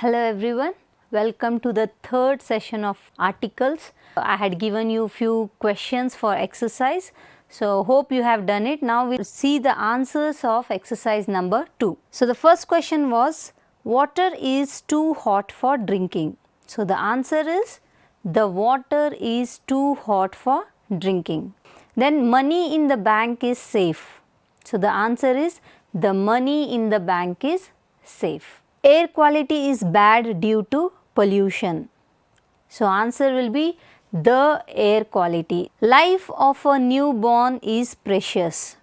Hello everyone, welcome to the third session of articles. I had given you few questions for exercise, so hope you have done it. Now we'll see the answers of exercise number 2. So the first question was, water is too hot for drinking. So the answer is, the water is too hot for drinking. Then money in the bank is safe. So the answer is, the money in the bank is safe. Air quality is bad due to pollution. So answer will be the air quality. Life of a newborn is precious.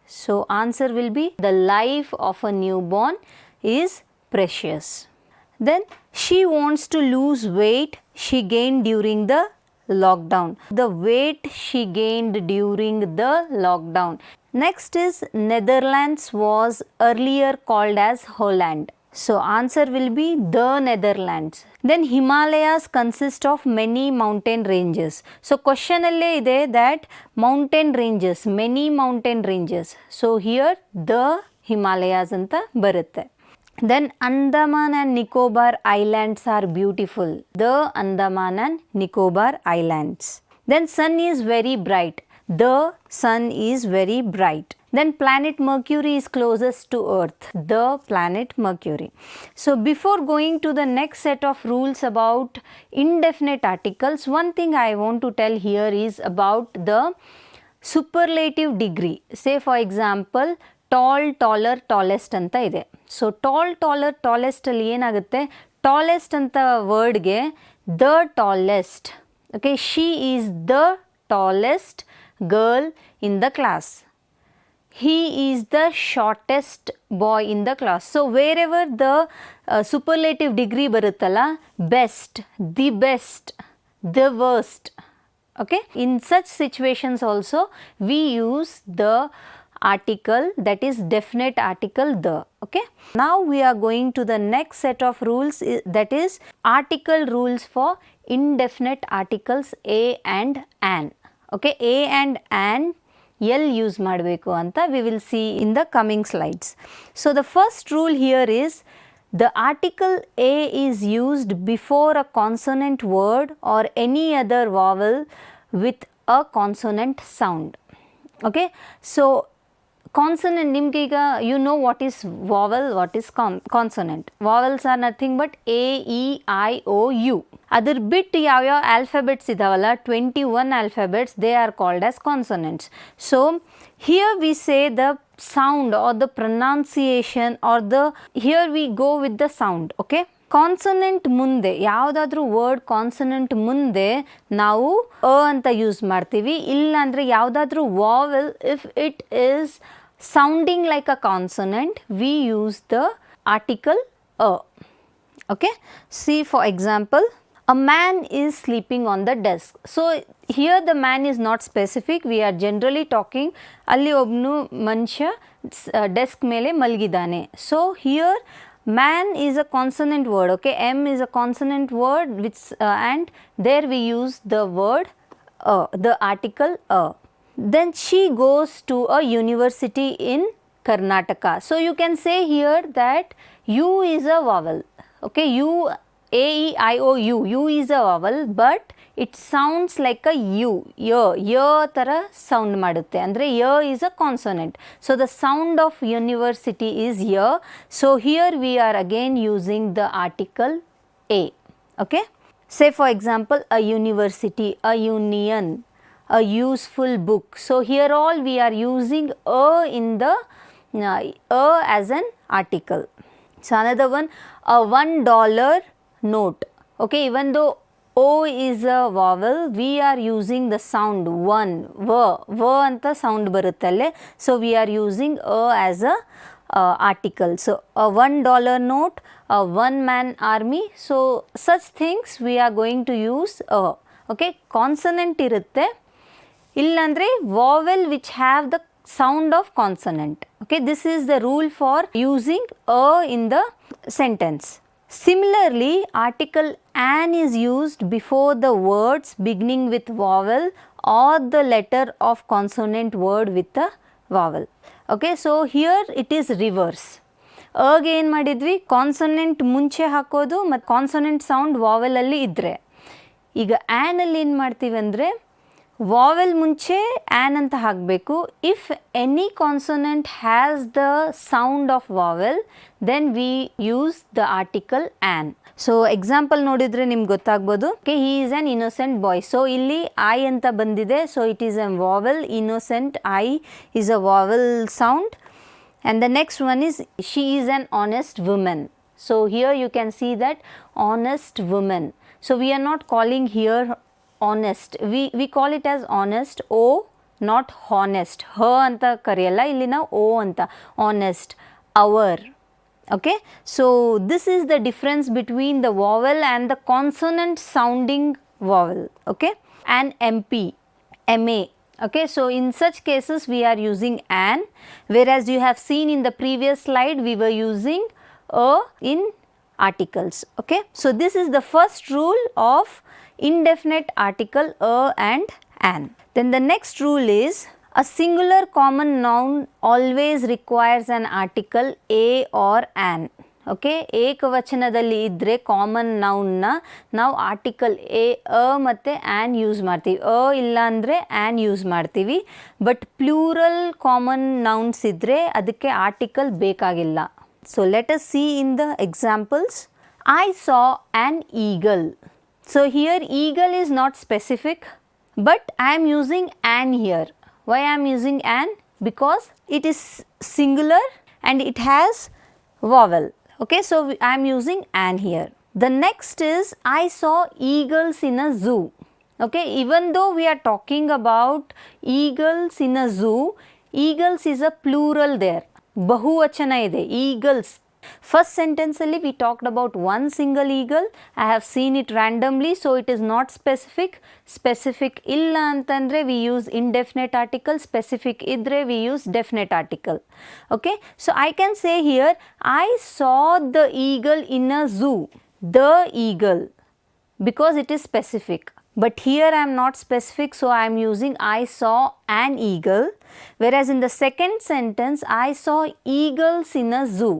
So answer will be the life of a newborn is precious. Then she wants to lose weight she gained during the lockdown. The weight she gained during the lockdown. Next is Netherlands was earlier called as Holland. So answer will be the Netherlands. Then Himalayas consist of many mountain ranges. So question alle ide that mountain ranges, many mountain ranges. So here the Himalayas anta barutte. Then Andaman and Nicobar Islands are beautiful. The Andaman and Nicobar Islands. Then sun is very bright. The sun is very bright. Then planet Mercury is closest to Earth, the planet Mercury. So before going to the next set of rules about indefinite articles, one thing I want to tell here is about the superlative degree. Say for example, tall, taller, tallest anta ide. So tall, taller, tallest alli enagutte, tallest anta word ge the tallest. Okay, she is the tallest girl in the class. He is the shortest boy in the class. So wherever the superlative degree baruttala, best, the worst. Okay, in such situations also we use the article, that is definite article the. Okay, now we are going to the next set of rules, that is article rules for indefinite articles a and an. Okay, a and an L use ಮಾಡಬೇಕು ಅಂತ we will see in the coming slides. So the first rule here is, the article a is used before a consonant word or any other vowel with a consonant sound. Okay, so consonant ನಿಮ್ಗೆ ಈಗ you know what is vowel, what is consonant. Vowels are nothing but a, e, I, o, u. ಅದರ ಬಿಟ್ಟು ಯಾವ್ಯಾವ alphabets ಇದಾವಲ್ಲ, 21 alphabets, they are called as consonants. So here we say the sound or the pronunciation or the, here we go with the sound. Okay, consonant ಮುಂದೆ ಯಾವುದಾದ್ರೂ word consonant ಮುಂದೆ ನಾವು ಅ ಅಂತ use ಮಾಡ್ತೀವಿ. ಇಲ್ಲ ಅಂದರೆ ಯಾವುದಾದ್ರೂ vowel, if it is sounding like a consonant, V use the article a. Okay, see for example, a man is sleeping on the desk. So here the man is not specific, we are generally talking ಅಲ್ಲಿ ಒಬ್ಬನು ಮನುಷ್ಯ desk ಮೇಲೆ ಮಲಗಿದ್ದಾನೆ. So here man is a consonant word. Okay, M is a consonant word which and there we use the word the article a. Then she goes to a university in Karnataka. So you can say here that U is a vowel. Okay, U, A, E, I, O, U. U is a vowel, but it sounds like a U. Y ತರ sound ಮಾಡುತ್ತೆ. ಅಂದರೆ y is a consonant. So the sound of university is y. So here we are again using the article a. Okay. Say for example, a university, a union, a useful book. So here all we are using a in the a as an article. So another one, a $1 note. Okay, even though O is a vowel, we are using the sound one, v anta sound baruttalle. So we are using a as a article. So a $1 note, a one-man army. So such things we are going to use a. Okay, consonant irutte, illandre vowel which have the sound of consonant. Okay, this is the rule for using a in the sentence. Similarly, article an is used before the words beginning with vowel or the letter of consonant word with the vowel. Okay, so here it is reverse. ಅಗೆ ಏನು ಮಾಡಿದ್ವಿ, consonant ಮುಂಚೆ ಹಾಕೋದು ಮತ್ತು consonant sound ವಾವೆಲಲ್ಲಿ ಇದ್ದರೆ. ಈಗ ಆ್ಯನಲ್ಲಿ ಏನು ಮಾಡ್ತೀವಿ ಅಂದರೆ ವಾವೆಲ್ ಮುಂಚೆ ಆ್ಯನ್ ಅಂತ ಹಾಕಬೇಕು. If any consonant has the sound of vowel then we use the article an. So example ನೋಡಿದರೆ ನಿಮ್ಗೆ ಗೊತ್ತಾಗ್ಬೋದು. Okay, he is an innocent boy. So ಇಲ್ಲಿ ಐ ಅಂತ ಬಂದಿದೆ, so it is a vowel. Innocent I is a vowel sound. And the next one is she is an honest woman. So here you can see that honest woman. So we are not calling here honest. We call it as honest. O, not honest. H anta kariyalla, illi ನಾವು O anta. Honest. Our. Okay. So this is the difference between the vowel and the consonant sounding vowel. Okay. And MP. MA. Okay, so in such cases we are using an, whereas you have seen in the previous slide we were using a in articles. Okay, so this is the first rule of indefinite article a and an. Then the next rule is a singular common noun always requires an article a or an. Okay, ಏಕವಚನದಲ್ಲಿ ಇದ್ದರೆ common ನೌನ್ನ ನಾವು article ಅ ಮತ್ತು an use ಮಾಡ್ತೀವಿ. ಇಲ್ಲ ಅಂದರೆ an use ಮಾಡ್ತೀವಿ. But plural common nouns ಇದ್ದರೆ ಅದಕ್ಕೆ ಆರ್ಟಿಕಲ್ ಬೇಕಾಗಿಲ್ಲ. So let us see in the examples. I saw an eagle. So here eagle is not specific, but I am using an here. Why I am using an? Because it is singular and it has vowel. Okay, so I am using an here. The next is I saw eagles in a zoo. Okay, even though we are talking about eagles in a zoo, eagles is a plural there. Bahuvachana ide, eagles. First sentence alli we talked about one single eagle. I have seen it randomly, so it is not specific. Specific illa antandre we use indefinite article, specific idre we use definite article. Okay, so I can say here I saw the eagle in a zoo. The eagle, because it is specific. But here I am not specific, so I am using I saw an eagle. Whereas in the second sentence I saw eagles in a zoo.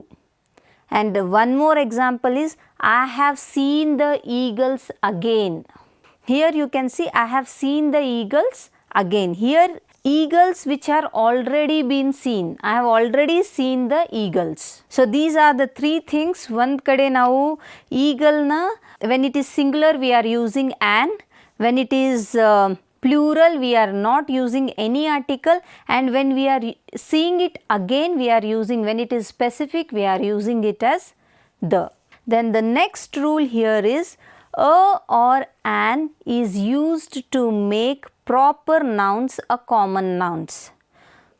And one more example is I have seen the eagles again. Here you can see I have seen the eagles again. Here eagles which are already been seen. I have already seen the eagles. So these are the three things. One kade ನಾವು eagle na when it is singular we are using an. When it is plural we are not using any article, and when we are seeing it again we are using, when it is specific we are using it as the. Then the next rule here is a or an is used to make proper nouns a common nouns.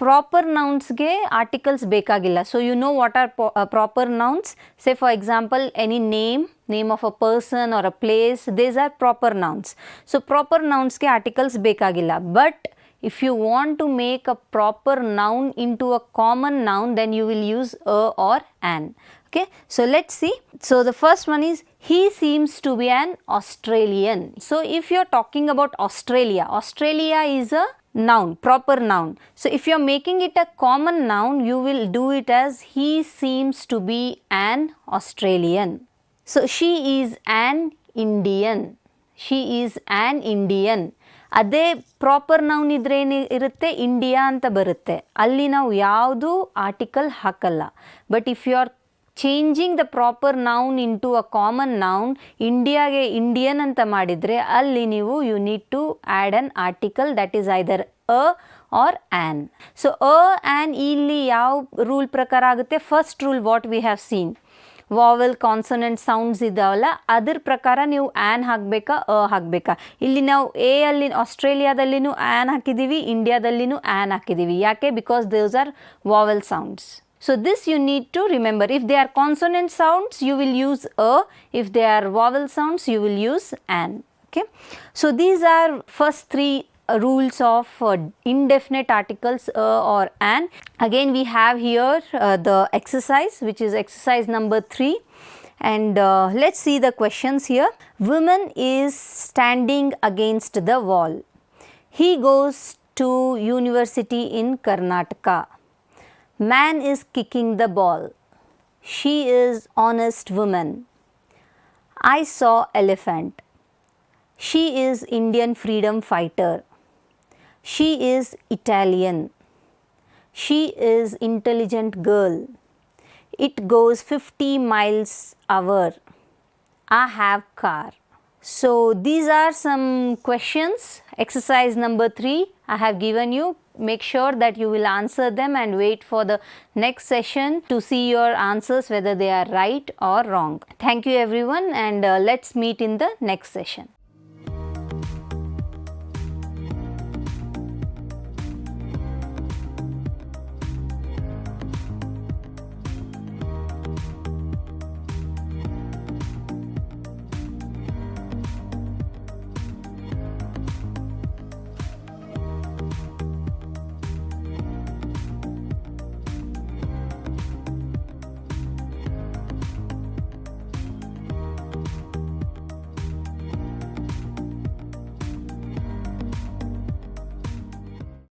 Proper nouns ge articles bekagilla. So you know what are proper nouns. Say for example any name of a person or a place, these are proper nouns. So proper nouns ke articles bekagilla. But if you want to make a proper noun into a common noun, then you will use a or an. Okay, so let's see. So the first one is he seems to be an Australian. So if you are talking about Australia, Australia is a noun, proper noun. So if you are making it a common noun, you will do it as he seems to be an Australian. So she is an Indian. She is an Indian. ಅದೇ proper noun ಇದ್ರೆ ಏನಿರುತ್ತೆ, India ಅಂತ ಬರುತ್ತೆ. ಅಲ್ಲಿ ನಾವು ಯಾವುದು article ಹಾಕಲ್ಲ. But if you are changing the proper noun into a common noun, ಇಂಡಿಯಾಗೆ ಇಂಡಿಯನ್ ಅಂತ ಮಾಡಿದರೆ ಅಲ್ಲಿ ನೀವು you need to add an article that is either a or an. So a an ಇಲ್ಲಿ ಯಾವ ರೂಲ್ ಪ್ರಕಾರ ಆಗುತ್ತೆ? First rule what we have seen, vowel consonant sounds ಇದ್ದಾವಲ್ಲ ಅದ್ರ ಪ್ರಕಾರ ನೀವು ಆ್ಯನ್ ಹಾಕಬೇಕಾ ಹಾಕಬೇಕಾ. ಇಲ್ಲಿ ನಾವು ಅಲ್ಲಿ ಆಸ್ಟ್ರೇಲಿಯಾದಲ್ಲಿನೂ ಆ್ಯನ್ ಹಾಕಿದ್ದೀವಿ, ಇಂಡಿಯಾದಲ್ಲಿನೂ ಆ್ಯನ್ ಹಾಕಿದ್ದೀವಿ. ಯಾಕೆ? Because those are vowel sounds. So this you need to remember. If they are consonant sounds you will use a, if they are vowel sounds you will use an. Okay, so these are first three rules of indefinite articles or an. Again we have here the exercise, which is exercise number 3, and let's see the questions here. Woman is standing against the wall. He goes to university in Karnataka. Man is kicking the ball. She is honest woman. I saw elephant. She is Indian freedom fighter. She is Italian. She is intelligent girl. It goes 50 miles hour. I have car. So these are some questions. Exercise number 3 I have given you. Make sure that you will answer them and wait for the next session to see your answers whether they are right or wrong. Thank you everyone, and let's meet in the next session.